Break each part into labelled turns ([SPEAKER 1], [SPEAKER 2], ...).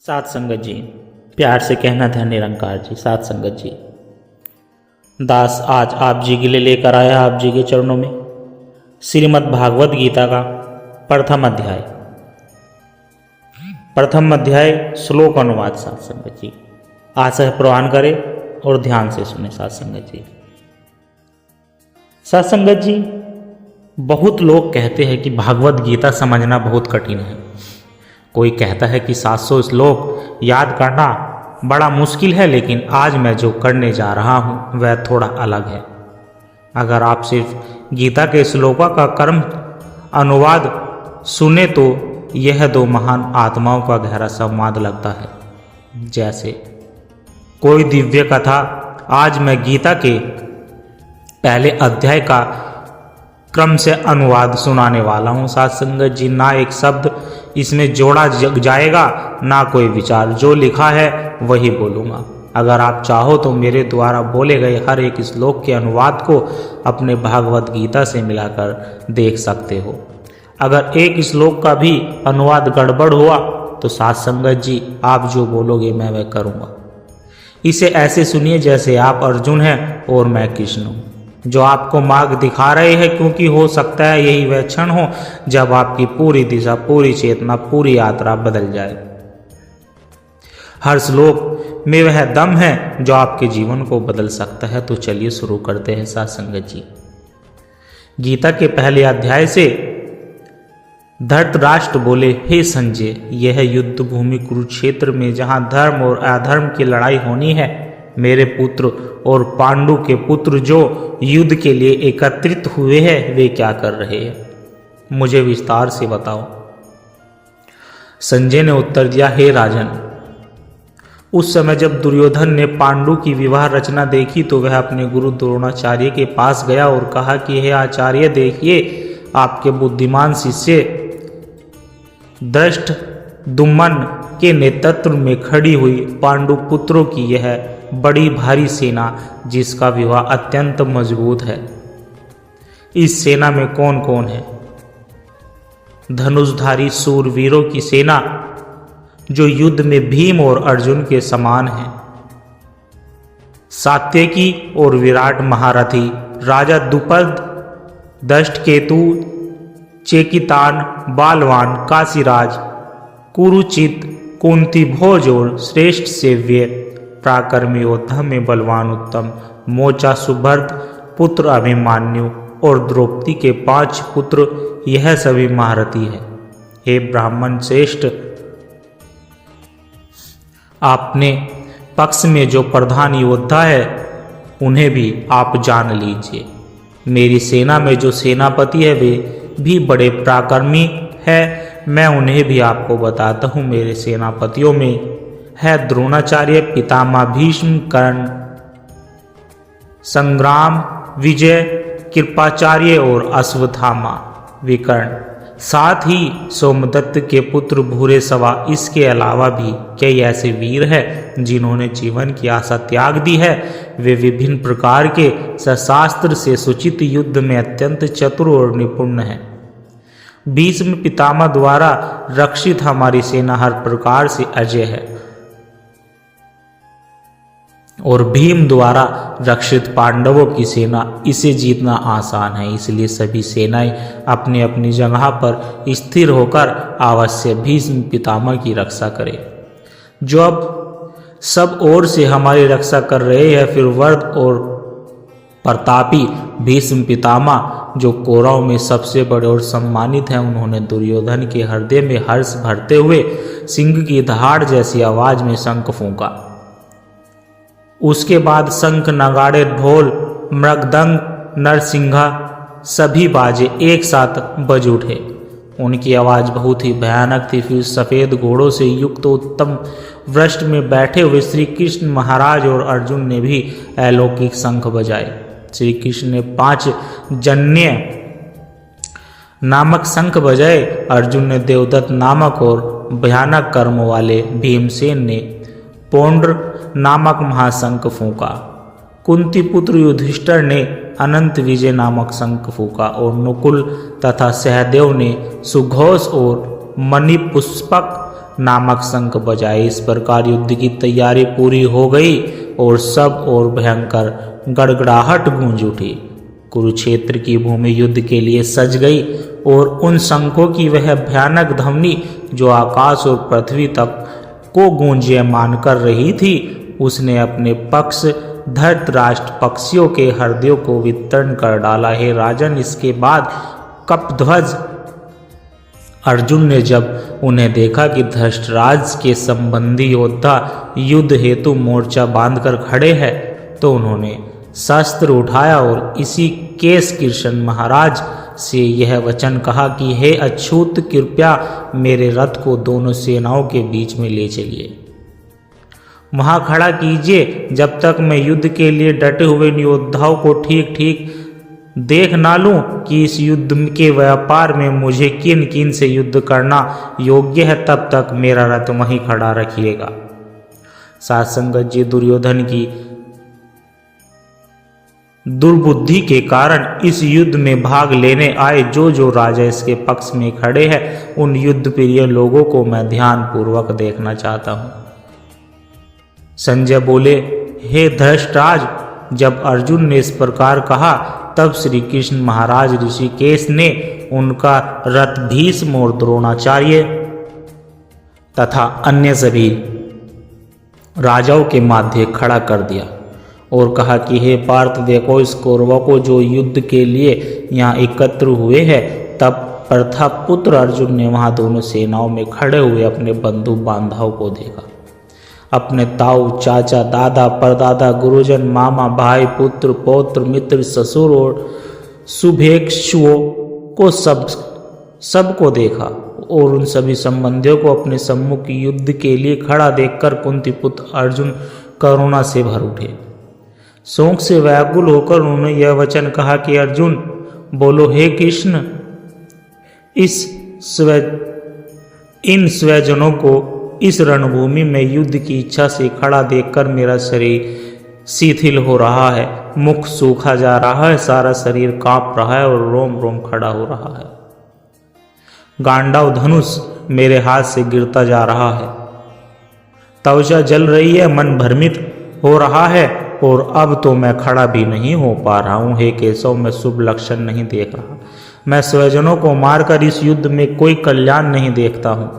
[SPEAKER 1] सात संगत जी, प्यार से कहना था निरंकार जी। सात संगत जी, दास आज आप जी के लिए लेकर आया आप जी के चरणों में श्रीमद् भागवत गीता का प्रथम अध्याय श्लोक अनुवाद। सात संगत जी, आशा है प्रवान करें और ध्यान से सुने। सात संगत जी, सात संगत जी, बहुत लोग कहते हैं कि भागवत गीता समझना बहुत कठिन है। कोई कहता है कि 700 श्लोक याद करना बड़ा मुश्किल है, लेकिन आज मैं जो करने जा रहा हूँ वह थोड़ा अलग है। अगर आप सिर्फ गीता के श्लोकों का कर्म अनुवाद सुने तो यह दो महान आत्माओं का गहरा संवाद लगता है। जैसे कोई दिव्य कथा। आज मैं गीता के पहले अध्याय का क्रम से अनुवाद सुनाने वाला हूँ। सात संगत जी, ना एक शब्द इसमें जोड़ा जाएगा, ना कोई विचार। जो लिखा है वही बोलूँगा। अगर आप चाहो तो मेरे द्वारा बोले गए हर एक श्लोक के अनुवाद को अपने भागवत गीता से मिलाकर देख सकते हो। अगर एक श्लोक का भी अनुवाद गड़बड़ हुआ तो सात संगत जी, आप जो बोलोगे मैं वह करूँगा। इसे ऐसे सुनिए जैसे आप अर्जुन हैं और मैं कृष्ण हूँ, जो आपको मार्ग दिखा रहे हैं, क्योंकि हो सकता है यही वह क्षण हो जब आपकी पूरी दिशा, पूरी चेतना, पूरी यात्रा बदल जाए। हर श्लोक में वह दम है जो आपके जीवन को बदल सकता है। तो चलिए शुरू करते हैं। सात संगत जी, गीता के पहले अध्याय से धृतराष्ट्र बोले, हे संजय, यह युद्ध भूमि कुरुक्षेत्र में जहां धर्म और अधर्म की लड़ाई होनी है, मेरे पुत्र और पांडु के पुत्र जो युद्ध के लिए एकत्रित हुए हैं वे क्या कर रहे हैं, मुझे विस्तार से बताओ। संजय ने उत्तर दिया, हे राजन, उस समय जब दुर्योधन ने पांडु की विवाह रचना देखी तो वह अपने गुरु द्रोणाचार्य के पास गया और कहा कि हे आचार्य, देखिए आपके बुद्धिमान शिष्य दृष्ट दुम्मन के नेतृत्व में खड़ी हुई पांडु पुत्रों की यह बड़ी भारी सेना, जिसका विवाह अत्यंत मजबूत है। इस सेना में कौन कौन है? धनुषधारी सूरवीरों की सेना जो युद्ध में भीम और अर्जुन के समान है। सात्यकी और विराट महारथी राजा द्रुपद, दष्टकेतु, चेकितान, बालवान, काशीराज, कुरुचित, कुंती भोज और श्रेष्ठ सेव्य पराक्रमी योद्धा में बलवान उत्तम, मोचा सुभद्र पुत्र अभिमन्यु और द्रौपदी के 5 पुत्र, यह सभी महारथी है। हे ब्राह्मण श्रेष्ठ, आपने पक्ष में जो प्रधान योद्धा है उन्हें भी आप जान लीजिए। मेरी सेना में जो सेनापति है वे भी बड़े पराक्रमी है, मैं उन्हें भी आपको बताता हूँ। मेरे सेनापतियों में है द्रोणाचार्य, पितामह भीष्म, कर्ण, संग्राम, विजय, कृपाचार्य और अश्वत्थामा, विकर्ण, साथ ही सोमदत्त के पुत्र भूरे सवा। इसके अलावा भी कई ऐसे वीर हैं जिन्होंने जीवन की आशा त्याग दी है। वे विभिन्न प्रकार के शस्त्र से सूचित युद्ध में अत्यंत चतुर और निपुण हैं। भीष्म पितामह द्वारा रक्षित हमारी सेना हर प्रकार से अजय है और भीम द्वारा रक्षित पांडवों की सेना, इसे जीतना आसान है। इसलिए सभी सेनाएं अपनी अपनी जगह पर स्थिर होकर अवश्य भीष्म पितामह की रक्षा करें, जो अब सब ओर से हमारी रक्षा कर रहे हैं। फिर वर्द और प्रतापी भीष्म पितामह, जो कौरवों में सबसे बड़े और सम्मानित हैं, उन्होंने दुर्योधन के हृदय में हर्ष भरते हुए सिंह की दहाड़ जैसी आवाज में शंख फूंका। उसके बाद शंख, नगाड़े, ढोल, मृदंग, नरसिंघा सभी बाजे एक साथ बज उठे। उनकी आवाज बहुत ही भयानक थी। फिर सफेद घोड़ों से युक्त उत्तम वृक्ष में बैठे हुए श्री कृष्ण महाराज और अर्जुन ने भी अलौकिक शंख बजाए। श्री कृष्ण ने 5 जन्य नामक शंख बजाए, अर्जुन ने देवदत्त नामक और भयानक कर्म वाले, भीमसेन ने पौंड्र नामक महाशंख फूंका, कुंती पुत्र युधिष्ठिर ने अनंत विजय नामक शंख फूंका और नकुल तथा सहदेव ने सुघोष और मणिपुष्पक नामक शंख बजाए। इस प्रकार युद्ध की तैयारी पूरी हो गई और सब और भयंकर गड़गड़ाहट गूंज उठी। कुरुक्षेत्र की भूमि युद्ध के लिए सज गई और उन शंखों की वह भयानक ध्वनि जो आकाश और पृथ्वी तक को गूंजयमान कर रही थी, उसने अपने पक्ष धृतराष्ट्र पक्षियों के हृदयों को वितीर्ण कर डाला। हे राजन, इसके बाद कपध्वज अर्जुन ने जब उन्हें देखा कि धृतराष्ट्र के संबंधी योद्धा युद्ध हेतु मोर्चा बांधकर खड़े हैं, तो उन्होंने शस्त्र उठाया और इसी केशकृष्ण महाराज से यह वचन कहा कि हे अच्युत, कृपया मेरे रथ को दोनों सेनाओं के बीच में ले चलिए, वहां खड़ा कीजिए, जब तक मैं युद्ध के लिए डटे हुए योद्धाओं को ठीक ठीक देख ना लूं कि इस युद्ध के व्यापार में मुझे किन किन से युद्ध करना योग्य है, तब तक मेरा रथ वहीं खड़ा रखिएगा। सासंगत जी दुर्योधन की दुर्बुद्धि के कारण इस युद्ध में भाग लेने आए जो राजा इसके पक्ष में खड़े हैं, उन युद्ध प्रिय लोगों को मैं ध्यान पूर्वक देखना चाहता हूं। संजय बोले, हे धृतराज, जब अर्जुन ने इस प्रकार कहा, तब श्री कृष्ण महाराज ऋषिकेश ने उनका रथ भीष्म और द्रोणाचार्य तथा अन्य सभी राजाओं के माध्य खड़ा कर दिया और कहा कि हे पार्थ, देखो इस कौरवों को जो युद्ध के लिए यहाँ एकत्र हुए हैं। तब प्रथापुत्र अर्जुन ने वहां दोनों सेनाओं में खड़े हुए अपने बंधु बांधवों को देखा। अपने ताऊ, चाचा, दादा, परदादा, गुरुजन, मामा, भाई, पुत्र, पौत्र, मित्र, ससुर और शुभेच्छुओं को सबको देखा और उन सभी संबंधियों को अपने सम्मुख युद्ध के लिए खड़ा देखकर कुंती पुत्र अर्जुन करुणा से भर उठे। शोक से व्याकुल होकर उन्होंने यह वचन कहा कि अर्जुन बोलो, हे कृष्ण, इन स्वजनों को इस रणभूमि में युद्ध की इच्छा से खड़ा देखकर मेरा शरीर शिथिल हो रहा है, मुख सूखा जा रहा है, सारा शरीर कांप रहा है और रोम रोम खड़ा हो रहा है। गांडव धनुष मेरे हाथ से गिरता जा रहा है, त्वचा जल रही है, मन भ्रमित हो रहा है और अब तो मैं खड़ा भी नहीं हो पा रहा हूँ। हे केशव, मैं शुभ लक्षण नहीं देख रहा। मैं स्वजनों को मारकर इस युद्ध में कोई कल्याण नहीं देखता हूँ।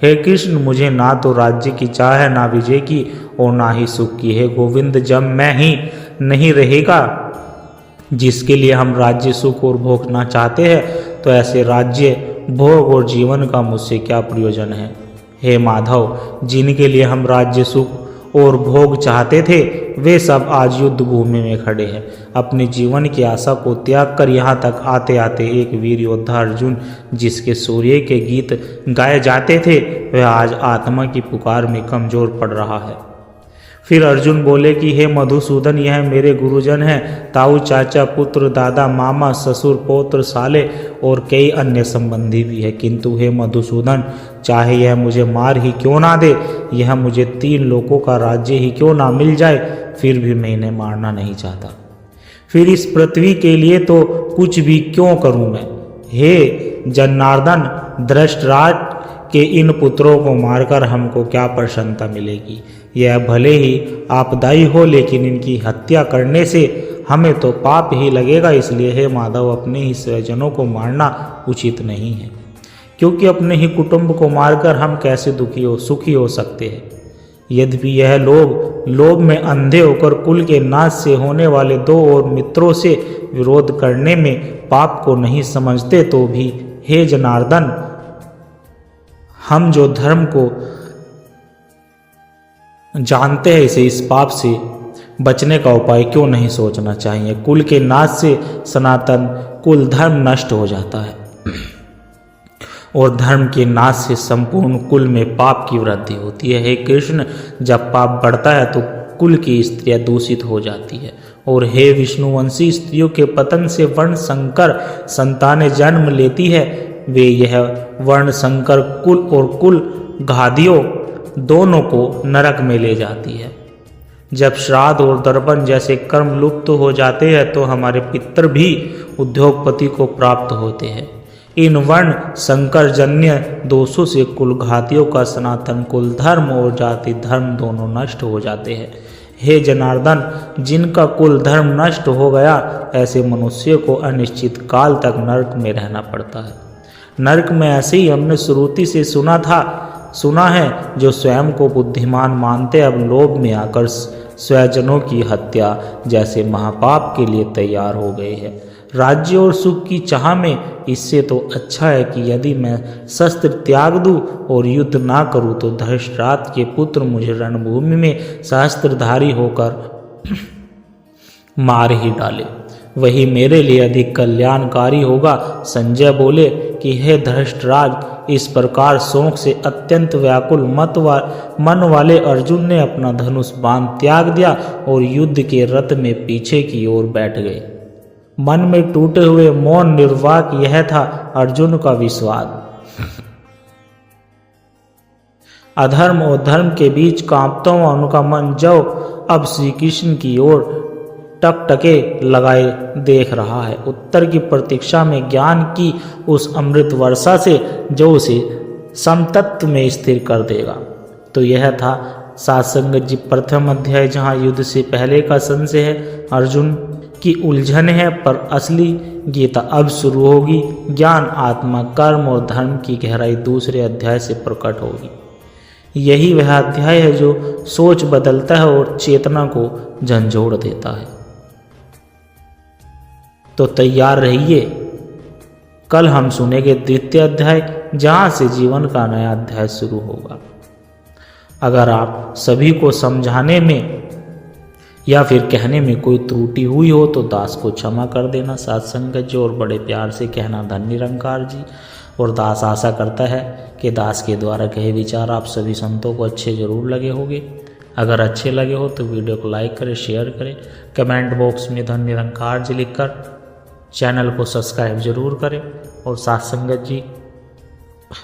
[SPEAKER 1] हे कृष्ण, मुझे ना तो राज्य की चाह है, ना विजय की और ना ही सुख की। हे गोविंद, जब मैं ही नहीं रहेगा जिसके लिए हम राज्य सुख और भोगना चाहते हैं, तो ऐसे राज्य भोग और जीवन का मुझसे क्या प्रयोजन है। हे माधव, जिनके लिए हम राज्य सुख और भोग चाहते थे, वे सब आज युद्ध भूमि में खड़े हैं। अपने जीवन की आशा को त्याग कर यहाँ तक आते आते एक वीर योद्धा अर्जुन, जिसके सूर्य के गीत गाए जाते थे, वह आज आत्मा की पुकार में कमजोर पड़ रहा है। फिर अर्जुन बोले कि हे मधुसूदन, यह मेरे गुरुजन हैं, ताऊ, चाचा, पुत्र, दादा, मामा, ससुर, पौत्र, साले और कई अन्य संबंधी भी है। किंतु हे मधुसूदन, चाहे यह मुझे मार ही क्यों ना दे, यह मुझे 3 लोकों का राज्य ही क्यों ना मिल जाए, फिर भी मैं इन्हें मारना नहीं चाहता। फिर इस पृथ्वी के लिए तो कुछ भी क्यों करूं मैं। हे जनार्दन, धृतराष्ट्र के इन पुत्रों को मारकर हमको क्या प्रसन्नता मिलेगी। यह भले ही आपदायी हो, लेकिन इनकी हत्या करने से हमें तो पाप ही लगेगा। इसलिए हे माधव, अपने ही स्वजनों को मारना उचित नहीं है, क्योंकि अपने ही कुटुंब को मारकर हम कैसे सुखी हो सकते हैं। यद्यपि यह लोभ में अंधे होकर कुल के नाश से होने वाले 2 और मित्रों से विरोध करने में पाप को नहीं समझते, तो भी हे जनार्दन, हम जो धर्म को जानते हैं, इसे इस पाप से बचने का उपाय क्यों नहीं सोचना चाहिए। कुल के नाश से सनातन कुल धर्म नष्ट हो जाता है और धर्म के नाश से संपूर्ण कुल में पाप की वृद्धि होती है। हे कृष्ण, जब पाप बढ़ता है तो कुल की स्त्रियां दूषित हो जाती है और हे विष्णुवंशी स्त्रियों के पतन से वर्ण संकर संतानें जन्म लेती है। वे यह वर्ण संकर कुल और कुल घादियों दोनों को नरक में ले जाती है। जब श्राद्ध और तर्पण जैसे कर्म लुप्त हो जाते हैं तो हमारे पितर भी उद्योगपति को प्राप्त होते हैं। इन वर्ण संकरजन्य दोषों से कुलघातियों का सनातन कुल धर्म और जाति धर्म दोनों नष्ट हो जाते हैं। हे जनार्दन, जिनका कुल धर्म नष्ट हो गया, ऐसे मनुष्य को अनिश्चित काल तक नरक में रहना पड़ता है। नरक में ऐसे ही हमने श्रुति से सुना है, जो स्वयं को बुद्धिमान मानते अब लोभ में आकर स्वजनों की हत्या जैसे महापाप के लिए तैयार हो गए हैं। राज्य और सुख की चाह में इससे तो अच्छा है कि यदि मैं शस्त्र त्याग दूं और युद्ध ना करूं तो धृतराष्ट्र के पुत्र मुझे रणभूमि में सहस्त्रधारी होकर मार ही डाले, वही मेरे लिए अधिक कल्याणकारी होगा। संजय बोले कि हे धृतराष्ट्र, इस प्रकार शोक से अत्यंत व्याकुल मन वाले अर्जुन ने अपना धनुष बाण त्याग दिया और युद्ध के रथ में पीछे की ओर बैठ गए। मन में टूटे हुए मौन निर्वाक यह था अर्जुन का विश्वास। अधर्म और धर्म के बीच कांपता हुआ उनका मन जो अब श्री कृष्ण की ओर टकटके लगाए देख रहा है, उत्तर की प्रतीक्षा में ज्ञान की उस अमृत वर्षा से जो उसे समतत्व में स्थिर कर देगा। तो यह था सात्संगत जी प्रथम अध्याय, जहाँ युद्ध से पहले का संशय है, अर्जुन की उलझन है, पर असली गीता अब शुरू होगी। ज्ञान, आत्मा, कर्म और धर्म की गहराई दूसरे अध्याय से प्रकट होगी। यही वह अध्याय है जो सोच बदलता है और चेतना को झंझोड़ देता है। तो तैयार रहिए, कल हम सुनेंगे द्वितीय अध्याय, जहां से जीवन का नया अध्याय शुरू होगा। अगर आप सभी को समझाने में या फिर कहने में कोई त्रुटि हुई हो तो दास को क्षमा कर देना। सत्संगत जी और बड़े प्यार से कहना धन निरंकार जी। और दास आशा करता है कि दास के द्वारा कहे विचार आप सभी संतों को अच्छे जरूर लगे होंगे। अगर अच्छे लगे हो तो वीडियो को लाइक करें, शेयर करें, कमेंट बॉक्स में धन निरंकार जी लिखकर चैनल को सब्सक्राइब जरूर करें। और सत्संगत जी,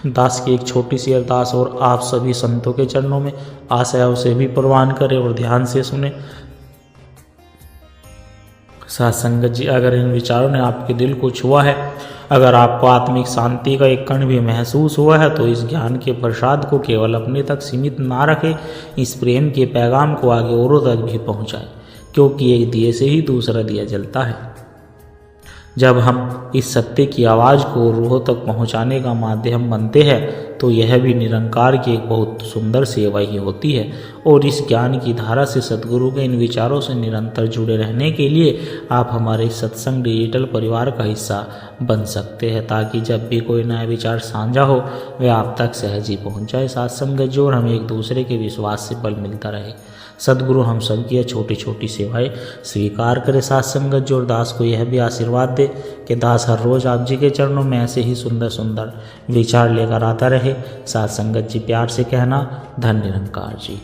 [SPEAKER 1] दास की एक छोटी सी अरदास और आप सभी संतों के चरणों में आशा है उसे भी प्रवान करें और ध्यान से सुने। सत्संगत जी, अगर इन विचारों ने आपके दिल को छुआ है, अगर आपको आत्मिक शांति का एक कण भी महसूस हुआ है, तो इस ज्ञान के प्रसाद को केवल अपने तक सीमित ना रखें, इस प्रेम के पैगाम को आगे औरों तक भी पहुंचाएं, क्योंकि एक दिए से ही दूसरा दिया जलता है। जब हम इस सत्य की आवाज़ को रूहों तक पहुंचाने का माध्यम बनते हैं तो यह भी निरंकार की एक बहुत सुंदर सेवा ही होती है। और इस ज्ञान की धारा से सद्गुरु के इन विचारों से निरंतर जुड़े रहने के लिए आप हमारे सत्संग डिजिटल परिवार का हिस्सा बन सकते हैं, ताकि जब भी कोई नया विचार साझा हो वह आप तक सहज ही पहुँच जाए। सत्संग जो और हमें एक दूसरे के विश्वास से बल मिलता रहे। सद्गुरु हम सब की छोटी छोटी सेवाएं स्वीकार करे। सत्संगत जो और दास को यह भी आशीर्वाद दे कि दास हर रोज आप जी के चरणों में ऐसे ही सुंदर सुंदर विचार लेकर आता रहे। सत्संगत जी प्यार से कहना धन निरंकार जी।